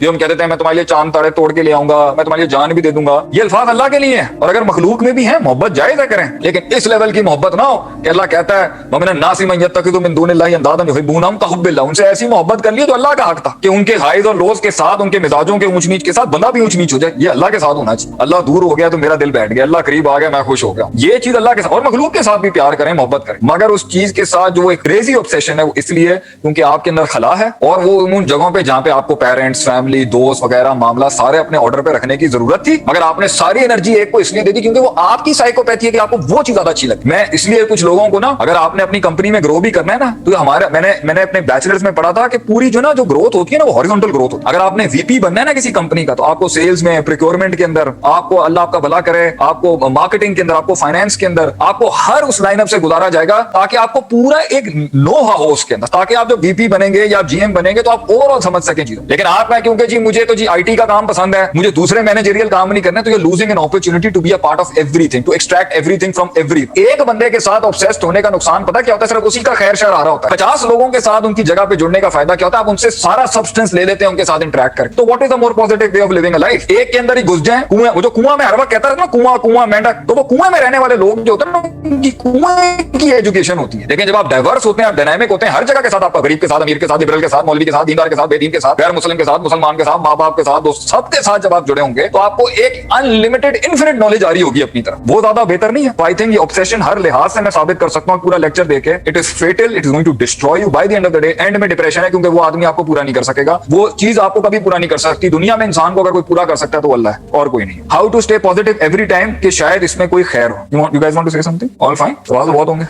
जो हम कहते हैं मैं तुम्हारे लिए चांद तारे तोड़ के ले आऊंगा, मैं तुम्हारे लिए जान भी दे दूंगा, ये अल्फाज अल्लाह के लिए है। और अगर मखलूक में भी है मोहब्बत जायज है करें, लेकिन इस लेवल की मोहब्बत ना हो कि अल्लाह कहता है वमिनन नासी मन यत्तखिज़ु मिन दुनिल्लाहि अंदादन युहिब्बूनहुम कहुब्बिल्लाह, उनसे ऐसी मोहब्बत कर ली जो अल्लाह का हक था कि उनके हाइज और लोज के साथ, उनके मिजाजों के ऊंच नीच के साथ बंदा भी ऊंच नीच हो जाए, ये अल्लाह के साथ होना चाहिए। अल्लाह दूर हो गया तो मेरा दिल बैठ गया, अल्लाह करीब आ गया मैं खुश हो गया, ये चीज अल्लाह के साथ। और मखलूक के साथ भी प्यार करें, मोहब्बत करें, मगर उस चीज के साथ जो एक क्रेजी ऑब्सेशन है वो इसलिए क्योंकि आपके अंदर खला है, और वो उन जगहों पे जहां पे आपको पेरेंट्स, फैमिली, दोस्त वगैरह मामला सारे अपने ऑर्डर पे रखने की जरूरत थी, मगर आपने सारी एनर्जी एक को इसलिए दे दी क्योंकि वो आपकी साइकोपैथी है कि आपको वो चीज ज्यादा अच्छी लगती। मैं इसलिए कुछ लोगों को ना, अगर आपने अपनी कंपनी में ग्रो भी करना है ना, तो हमारा मैंने अपने बैचलर्स में पढ़ा था कि पूरी जो ना जो ग्रोथ होती है ना वो हॉरिजॉन्टल ग्रोथ होती है। अगर आपने वीपी बनना है ना किसी कंपनी का, तो आपको सेल्स में, प्रोक्योरमेंट के अंदर, आपको अल्लाह आपका भला करे, आपको मार्केटिंग के अंदर, आपको फाइनेंस के अंदर, आपको हर उस लाइनअप से गुजारा जाएगा ताकि आपको पूरा एक नो हो उसके अंदर, ताकि आप जब वीपी बनेंगे या जीएम बनेंगे तो आप ओवरऑल समझ सके चीजें। लेकिन आप मैं क्योंकि जी मुझे तो जी आईटी का काम पसंद है, मुझे दूसरे मैनेजरियल काम नहीं करना, तो you losing an opportunity to be a part of everything, to extract everything from every. एक बंदे के साथ ऑब्सेस्ड होने का नुकसान पता क्या होता है? सिर्फ उसी का खैर शर आ रहा होता है। 50 लोगों के साथ उनकी जगह पे जुड़ने का फायदा क्या होता है? आप उनसे सारा सब्सटेंस ले लेते हैं, उनके साथ इंटरेक्ट करके। तो what is the more positive way of living a life? एक के अंदर ही घुस जाए कुएं, वो जो कुआं में हर वक्त कहता है ना कुआं कुआं मेंढक, तो वो कुएं में रहने वाले लोग जो होते हैं ना, उनकी कुएं की एजुकेशन होती है। लेकिन जब आप डाइवर्स होते हैं, आप डायनामिक होते हैं, हर जगह के साथ, आपका गरीब के साथ, अमीर के साथ, लिबरल के साथ, मौलवी के साथ, दीनदार के साथ, बेदीन के साथ, गैर मुस्लिम के साथ, मुसलमान के साथ, माँ बाप के साथ, दोस्त सबके साथ जब आप जुड़े होंगे तो आपको एक अनलिमिटेड इनफिनिट नॉलेज आ रही होगी अपनी तरफ। वो ज्यादा बेहतर नहीं है? आई थिंक ये ऑब्सेशन हर लिहाज से मैं साबित कर सकता हूँ पूरा लेक्चर देके, it is fatal, it is going to destroy you by the end of the day. End में डिप्रेशन है क्योंकि वो आदमी आपको पूरा नहीं कर सकेगा, वो चीज आपको कभी पूरा नहीं कर सकती। दुनिया में इंसान को अगर कोई पूरा कर सकता है तो अल्लाह है और कोई नहीं। How to stay positive every time, कि शायद इसमें कोई खैर हो। You guys want to say something? All fine, सवाल बहुत होंगे।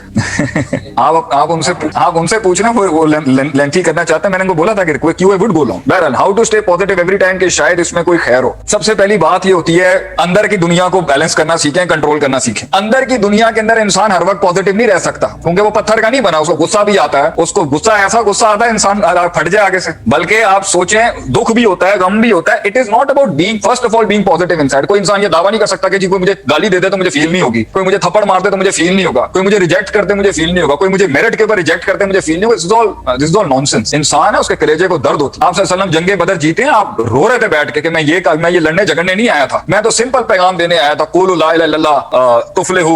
आप उनसे पूछना, वो लेंथी करना चाहते हैं, मैंने उनको बोला था कि कोई क्यों वुड गो लॉन्ग। बहरहाल how to stay positive every time, कि शायद इसमें कोई खैर हो। सबसे पहली बात ये होती है अंदर की दुनिया को बैलेंस करना सीखें, कंट्रोल करना सीखें। अंदर की दुनिया के अंदर इंसान हर वक्त पॉजिटिव नहीं रह सकता क्योंकि वो पत्थर का नहीं बना, उसको गुस्सा भी आता है, उसको गुस्सा ऐसा गुस्सा आता है इंसान फट जाए आगे से। बल्कि आप सोचें, दुख भी होता है, गम भी होता है। It is not about being, first of all being positive inside. कोई इंसान ये दावा नहीं कर सकता कि जी कोई मुझे गाली दे दे तो मुझे फील नहीं होगी, कोई मुझे थप्पड़ मार दे तो मुझे फील नहीं होगा, कोई मुझे रिजेक्ट करते मुझे फील नहीं होगा, कोई मुझे मेरिट के ऊपर रिजेक्ट करते मुझे फील नहीं होगा। This is all nonsense. इंसान है, उसके कलेजे को दर्द होती है। आप सल्लल्लाहु अलैहि वसल्लम जंगे बदर जीते हैं, आप रो रहे थे बैठ के कि मैं ये लड़ने झगड़ने नहीं आया था, मैं तो सिंपल पैगाम देने आया था, कुलू ला इलाहा इल्लल्लाह तुफलिहू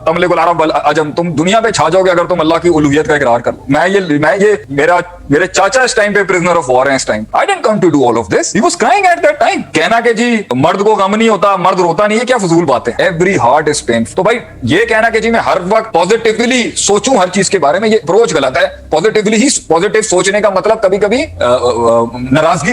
तमलिकुल अरब वल अजम, तुम दुनिया पे छा जाओगे अगर तुम अल्लाह की उलूहियत का इकरार करो। मेरे चाचा इस टाइम पे प्रिजनर ऑफ वॉर हैं इस time. I didn't come to do all of this, he was crying at that time. कहना कि जी मर्द को गम नहीं होता, मर्द रोता नहीं है, क्या फजूल बात है। Every heart is painful. तो भाई ये कहना कि जी मैं हर वक्त पॉजिटिवली सोचूं हर चीज के बारे में, ये अप्रोच गलत है। पॉजिटिव सोचने का मतलब कभी कभी नाराजगी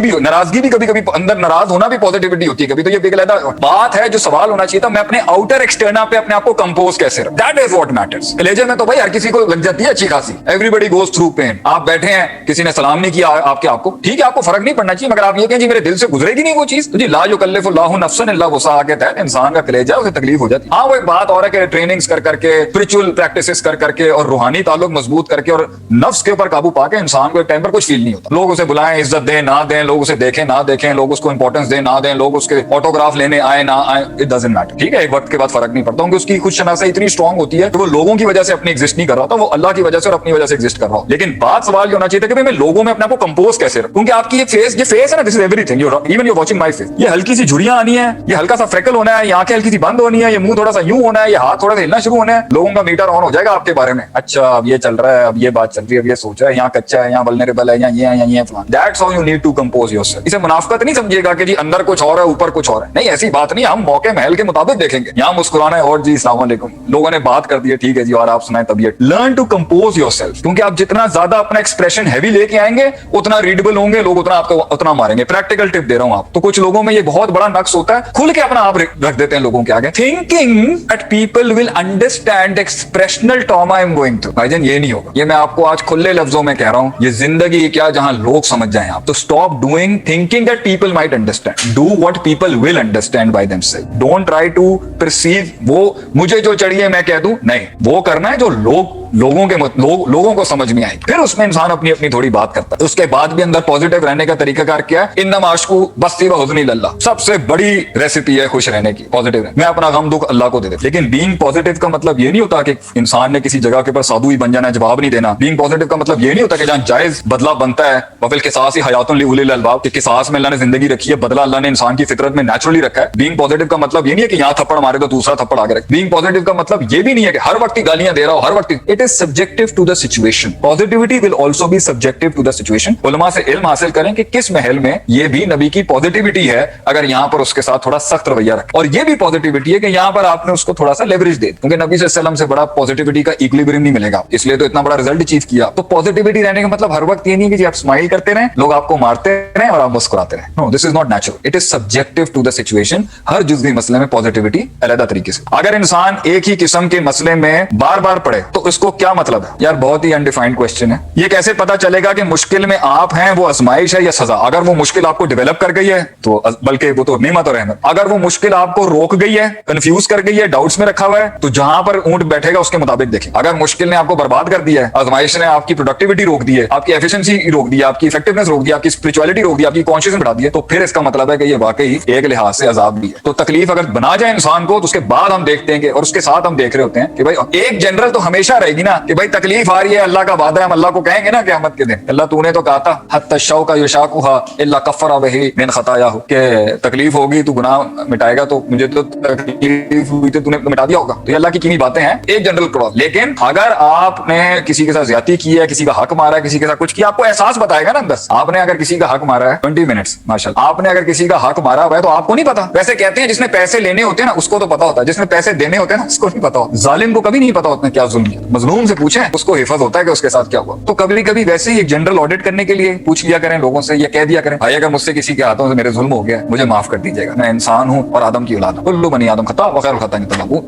भी कभी कभी अंदर नाराज होना भी पॉजिटिविटी होती है कभी। तो ये बेगलैदा बात है। जो सवाल होना चाहिए था, मैं अपने आउटर एक्सटर्ना पे अपने आप को कंपोज कैसे रखूं, दैट इज व्हाट मैटर्स। कलेजे में तो भाई हर किसी को लग जाती है अच्छी खासी। Everybody goes through pain. आप बैठे हैं, किसी ने सलाम नहीं किया आपको, ठीक है, आपको फर्क नहीं पड़ना चाहिए, मगर आप ये कहें जी मेरे दिल से गुजरेगी नहीं वो चीज, तो जी ला युकल्लिफुल्लाहु नफ्सन इल्ला वुसअहा के तहत इंसान का कलेजा उसे तकलीफ हो जाती है। हाँ, वो एक बात और है कि ट्रेनिंग्स कर करके, स्पिरिचुअल प्रैक्टिसेस कर करके और रूहानी ताल्लुक मजबूत करके और नफ्स के ऊपर काबू पाके इंसान को एक टाइम पर कुछ फील नहीं होता। लोग उसे बुलाएं, इज्जत दें ना दें, लोग उसे देखें ना देखें, लोग उसको इंपॉर्टेंस दें ना दें, लोग उसके ऑटोग्राफ लेने आए ना आए, इट डजंट मैटर। ठीक है, एक वक्त के बाद फर्क नहीं पड़ता, क्योंकि उसकी खुद शनासा इतनी स्ट्रॉन्ग होती है कि वो लोगों की वजह से अपनी एग्जिस्ट नहीं कर रहा था, वो अल्लाह की वजह से और अपनी वजह से एग्जिस्ट कर रहा हो। लेकिन बात सवाल ये होना चाहिए था कि मैं लोगों में अपने आप को कंपोज कैसे रखूं, क्योंकि आपकी ये फेस है ना, this is everything. Even you watching my face, ये हल्की सी झुर्रियां आनी है, ये हल्का सा फ्रेकल होना है, ये आंखें हल्की सी बंद होनी है, ये मुंह थोड़ा सा यूं होना है, ये हाथ थोड़ा सा हिलना शुरू होना है, लोगों का मीटर ऑन हो जाएगा आपके बारे में। अच्छा अब ये चल रहा है, अब ये बात चल रही है, अब ये सोच रहा है, यहाँ कच्चा है, यहाँ वल्नरेबल है, यहाँ ये फलान। That's how you need to compose yourself. इसे मुनाफिकत नहीं समझिएगा कि जी अंदर कुछ और है ऊपर कुछ और है, नहीं, ऐसी बात नहीं। हम मौके महल के मुताबिक देखेंगे। यहाँ मुस्कुराना है और जी अस्सलाम वालेकुम, लोगों ने बात कर दी है, ठीक है जी, और आप सुनाए तबीयत। लर्न टू कंपोज योरसेल्फ, क्योंकि आप जितना ज्यादा अपना एक्सप्रेशन हैवी लेके आएंगे उतना रीडेबल होंगे लोग, उतना आपको उतना मारेंगे। प्रैक्टिकल टिप दे रहा हूं आप तो। कुछ लोगों में ये बहुत बड़ा नक्स होता है, खुल के अपना आप रख देते हैं लोगों के आगे, thinking that people will understand expressional trauma I am going through. भाईजान ये नहीं होगा, ये मैं आपको आज खुले लफ्जों में कह रहा हूं। ये जिंदगी क्या जहां लोग समझ जाएं आप, तो stop doing thinking that people might understand, do what people will understand by themselves. Don't try to perceive, वो मुझे जो चाहिए मैं कह दूं, नहीं, वो करना है जो लोग लोगों को समझ में आई, फिर उसमें इंसान अपनी अपनी थोड़ी बात करता है। उसके बाद भी अंदर पॉजिटिव रहने का तरीकाकार क्या है? इन्नमा आशकू बस्ती व हुज़्नी लल्लाह, सबसे बड़ी रेसिपी है खुश रहने की, पॉजिटिव है। मैं अपना गम दुख अल्लाह को दे देता। लेकिन बीइंग पॉजिटिव का मतलब ये नहीं होता कि इंसान ने किसी जगह के ऊपर साधु ही बन जाना, जवाब नहीं देना। बीइंग पॉजिटिव का मतलब ये नहीं होता कि जहां जायज बदला बनता है वफिल किसास ही हयातुन लिउलिल अलबाब, कि किसास में अल्लाह ने जिंदगी रखी है, बदला अल्लाह ने इंसान की फितरत में नेचुरली रखा है। बीइंग पॉजिटिव का मतलब ये नहीं है कि यहाँ थप्पड़ मारे तो दूसरा थप्पड़ आगे रखे। बीइंग पॉजिटिव का मतलब ये भी नहीं है कि हर वक्त गालियां दे रहा हो, हर वक्त। It is subjective to the situation. Positivity will also be subjective to the situation. उलमा से इल्म हासिल करें कि किस महल में ये भी नबी की पॉजिटिविटी है अगर यहाँ पर उसके साथ थोड़ा सख्त रवैया रखे, और ये भी पॉजिटिविटी है कि यहाँ पर आपने उसको थोड़ा सा लेवरेज दे, क्योंकि नबी सल्लल्लाहु अलैहि वसल्लम से बड़ा पॉजिटिविटी का इक्विलिब्रियम नहीं मिलेगा, इसलिए तो इतना बड़ा रिजल्ट अचीव किया। तो पॉजिटिविटी रहने का मतलब हर वक्त ये नहीं कि जी आप स्माइल करते रहें, लोग आपको मारते रहें और आप मुस्कुराते रहें। No, this is not natural. It is subjective to the situation. हर जुज़वी मसले में पॉजिटिविटी अलग तरीके से। अगर इंसान एक ही किस्म के मसले में बार बार पढ़े तो इसको क्या मतलब है? यार बहुत ही अनडिफाइंड क्वेश्चन है। ये कैसे पता चलेगा कि मुश्किल में आप हैं वो आजमाइश है या सजा? अगर वो मुश्किल आपको डेवलप कर गई है तो बल्कि वो तो नेमत और रहमत। अगर वो मुश्किल आपको रोक गई है, कंफ्यूज कर गई है, डाउट्स में रखा हुआ है, तो जहां पर ऊंट बैठेगा उसके मुताबिक देखें। अगर मुश्किल ने आपको बर्बाद कर दिया है, आजमाइश ने आपकी प्रोडक्टिविटी रोक दी है, आपकी एफिशिएंसी रोक दी है, आपकी इफेक्टिवनेस रोक दी, आपकी स्पिरिचुअलिटी रोक दी, आपकी कॉन्शियसनेस बढ़ा दी है, तो फिर इसका मतलब है कि ये वाकई एक लिहाज से अजाब भी है। तो तकलीफ अगर बना जाए इंसान को तो उसके बाद हम देखते हैं कि, और उसके साथ हम देख रहे होते हैं कि भाई एक जनरल तो हमेशा रहेगी ना कि भाई तकलीफ आ रही है, अल्लाह का वादा है, हम अल्लाह को कहेंगे ना क़यामत के दिन, अल्लाह तूने तो कहा था हत्ता शौका युशाकुहा इल्ला कफ़रा बिही मिन खतायाहु, कि तकलीफ होगी तू गुनाह मिटाएगा, तो मुझे तो तकलीफ हुई थी तूने मिटा दिया होगा। तो ये अल्लाह की कीमी बातें हैं एक जनरल क्रॉस। लेकिन अगर आपने किसी के साथ ज्यादती की है, किसी का हक मारा है, किसी के साथ कुछ किया, आपको एहसास बताएगा ना। बस आपने अगर किसी का हक मारा है 20 मिनट्स माशाल्लाह, आपने अगर किसी का हक मारा हुआ है तो आपको नहीं पता। वैसे कहते हैं जिसने पैसे लेने होते हैं ना उसको तो पता होता है, जिसने पैसे देने होते हैं ना उसको नहीं पता होता। जालिम को कभी नहीं पता होता क्या जुल्म किया। मजलूम से पूछें, उसको हिफाजत होता है कि उसके साथ क्या हुआ। तो कभी कभी वैसे ही एक जनरल ऑडिट करने के लिए पूछ लिया करें लोगों से, या कह दिया करें भाई अगर मुझसे किसी के हाथों से मेरे जुल्म हो गया मुझे माफ कर दीजिएगा, मैं इंसान हूं और आदम की औलाद हूं, कुल्लु बनी आदम खता व खैरुल खताइन तौबून।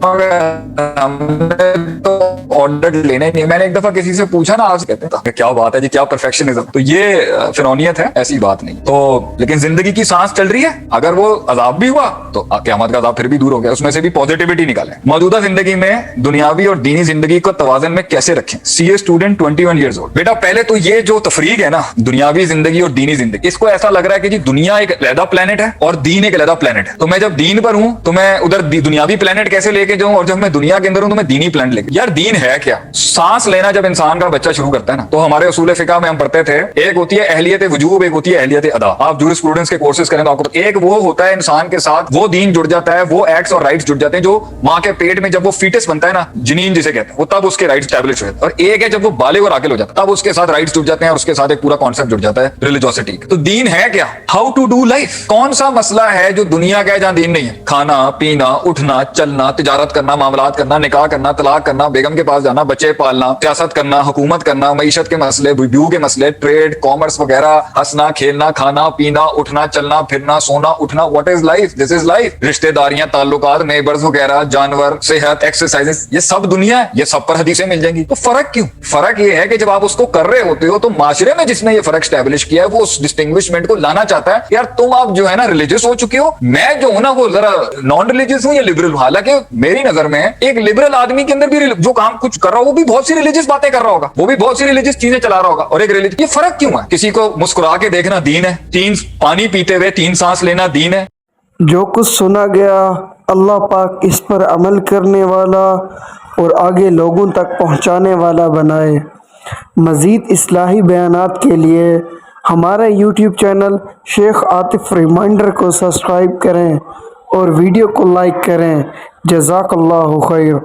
तो ऑडिट लेने नहीं। मैंने एक दफा किसी से पूछा ना, आज कहते हैं क्या बात है जी, क्या परफेक्शनिज्म, तो ये फिरौनियत है, ऐसी बात नहीं। तो लेकिन जिंदगी की सांस चल रही है, अगर वो अजाब भी हुआ तो क़यामत का अजाब फिर भी दूर हो गया, उसमें से भी पॉजिटिविटी निकालें। मौजूदा जिंदगी में दुनियावी और दीनी जिंदगी को तवाज़ुन में कैसे रखें? CA student 21 years old. बेटा पहले तो ये जो तफरीक है ना दुनियावी जिंदगी और दीनी जिंदगी, इसको ऐसा लग रहा है कि जी दुनिया एक अलग प्लेनेट है और दीन एक अलग प्लेनेट है। तो मैं जब दीन पर हूं तो मैं उधर दुनियावी प्लेनेट कैसे लेके जाऊं, और जब मैं दुनिया के अंदर हूं तो मैं दीनी प्लेनेट लेके। यार दीन है क्या? सांस लेना जब इंसान का बच्चा शुरू करता है ना, तो हमारे उसूल फिक़ह में हम पढ़ते थे, एक होती है अहलियत वजूब, एक होती है अहलियत अदा। आप जूरिस्प्रूडेंस के कोर्सेज करें तो आपको एक वो होता है इंसान के साथ वो दीन जुड़ जाता है, वो एक्ट्स और राइट्स जुड़ जाते हैं जो माँ के पेट में जब वो फीटस बनता है ना, जनीन जिसे कहते हैं, वो तब उसके राइट्स एस्टैब्लिश होते हैं। और एक है जब वो बालिग और आकिल हो जाता है, तब उसके साथ राइट्स जुड़ जाते हैं और उसके साथ एक पूरा कॉन्सेप्ट जुड़ जाता है रिलीजियोसिटी। तो दीन है क्या? How to do life. कौन सा मसला है जो दुनिया का है जहां दीन नहीं है? खाना पीना, उठना चलना, तिजारत करना, मामलात करना, निकाह करना, तलाक करना, बेगम के पास जाना, बच्चे पालना, सियासत करना, हुकूमत करना, मईशत के मसले, व्यू के मसले, ट्रेड, कॉमर्स वगैरह, हंसना खेलना, खाना पीना, उठना चलना फिरना, सोना उठना। What is life? This is life. रिश्तेदारियां, ताल्लुकात, नेबर्स वगैरह, जानवर, सेहत, एक्सरसाइजेस, ये सब दुनिया है, ये सब पर हदीसें मिल जाएंगी। तो फर्क क्यों? फर्क ये है कि जब आप उसको कर रहे होते हो तो माशरे में जिसने ये फर्क स्टैब्लिश किया है वो उस डिस्टिंग्विशमेंट को लाना चाहता है। यार तुम आप जो है ना रिलीजियस हो चुके हो, मैं जो हूं ना वो जरा नॉन रिलीजियस हूं या लिबरल हूं। हालांकि मेरी नजर में एक लिबरल आदमी के अंदर भी जो काम कुछ कर रहा हो वो भी बहुत सी रिलीजियस बातें कर रहा होगा, वो भी बहुत सी रिलीजियस चीजें चला रहा होगा, और एक रिलीजियस। ये फर्क क्यों है? किसी को मुस्कुरा के देखना दीन है, 3 पानी पीते हुए 3 सांस लेना दीन है। जो कुछ सुना गया अल्लाह पाक इस पर अमल करने वाला और आगे लोगों तक पहुंचाने वाला बनाए। मज़ीद इस्लाही बयानात के लिए हमारे YouTube channel Sheikh Atif Reminder को सब्सक्राइब करें और वीडियो को लाइक करें। जज़ाकल्लाहु खैर।